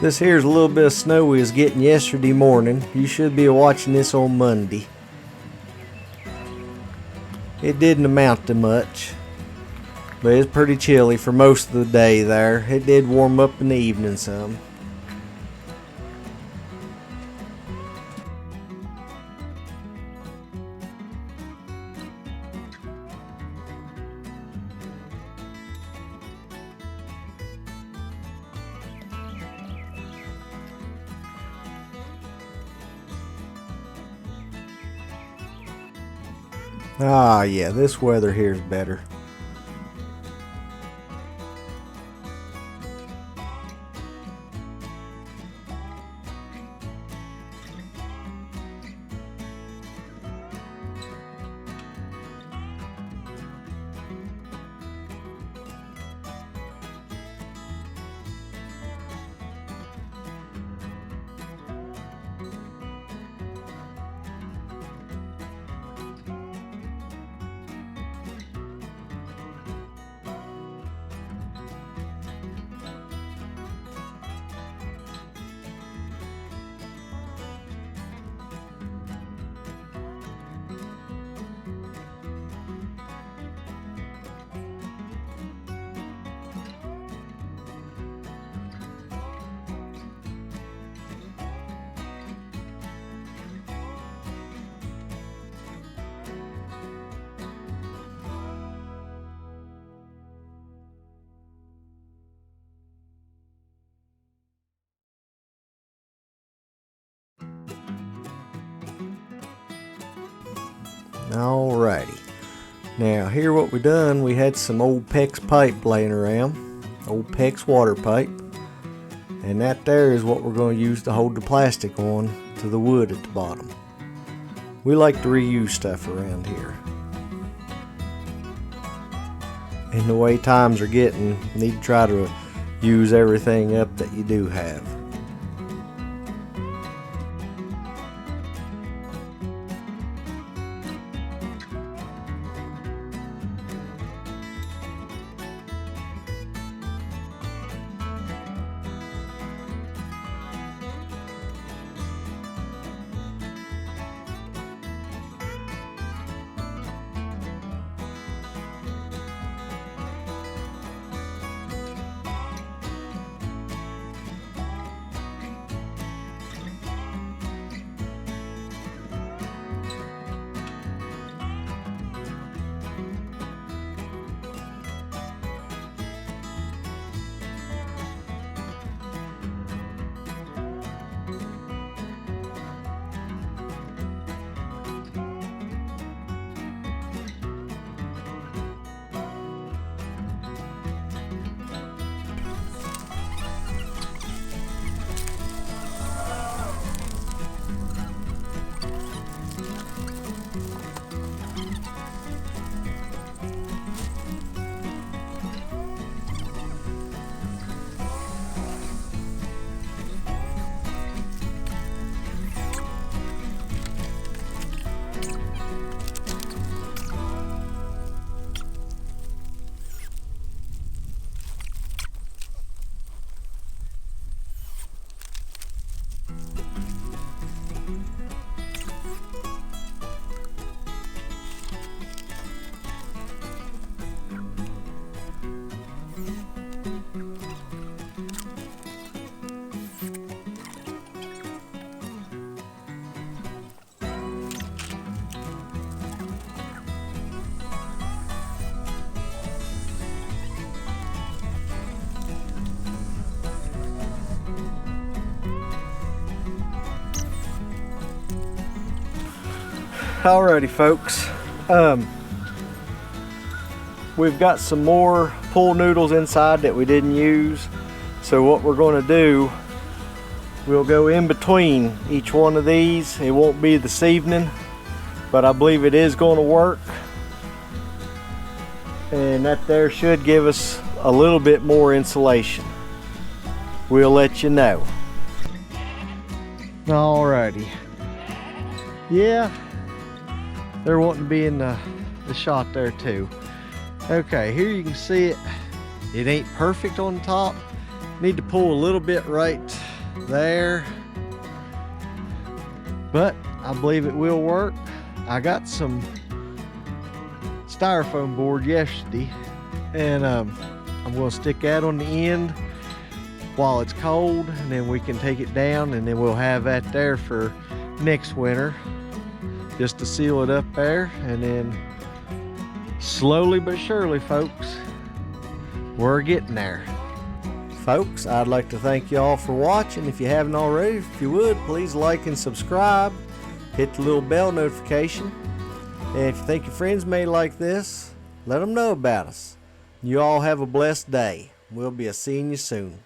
This here's a little bit of snow we was getting yesterday morning. You should be watching this on Monday. It didn't amount to much, but it's pretty chilly for most of the day there. It did warm up in the evening some. Ah, yeah, this weather here is better. Alrighty. Now here what we done, we had some old PEX pipe laying around. Old PEX water pipe. And that there is what we're going to use to hold the plastic on to the wood at the bottom. We like to reuse stuff around here. And the way times are getting, you need to try to use everything up that you do have. Alrighty folks, we've got some more pool noodles inside that we didn't use. So what we're going to do, we'll go in between each one of these. It won't be this evening, but I believe it is going to work. And that there should give us a little bit more insulation. We'll let you know. Alrighty. Yeah, they're wanting to be in the shot there too. Okay, here you can see it. It ain't perfect on the top. Need to pull a little bit right there. But I believe it will work. I got some styrofoam board yesterday, and I'm going to stick that on the end while it's cold, and then we can take it down, and then we'll have that there for next winter, just to seal it up there. And then slowly but surely, folks, we're getting there. Folks, I'd like to thank you all for watching. If you haven't already, if you would, please like and subscribe. Hit the little bell notification. And if you think your friends may like this, let them know about us. You all have a blessed day. We'll be seeing you soon.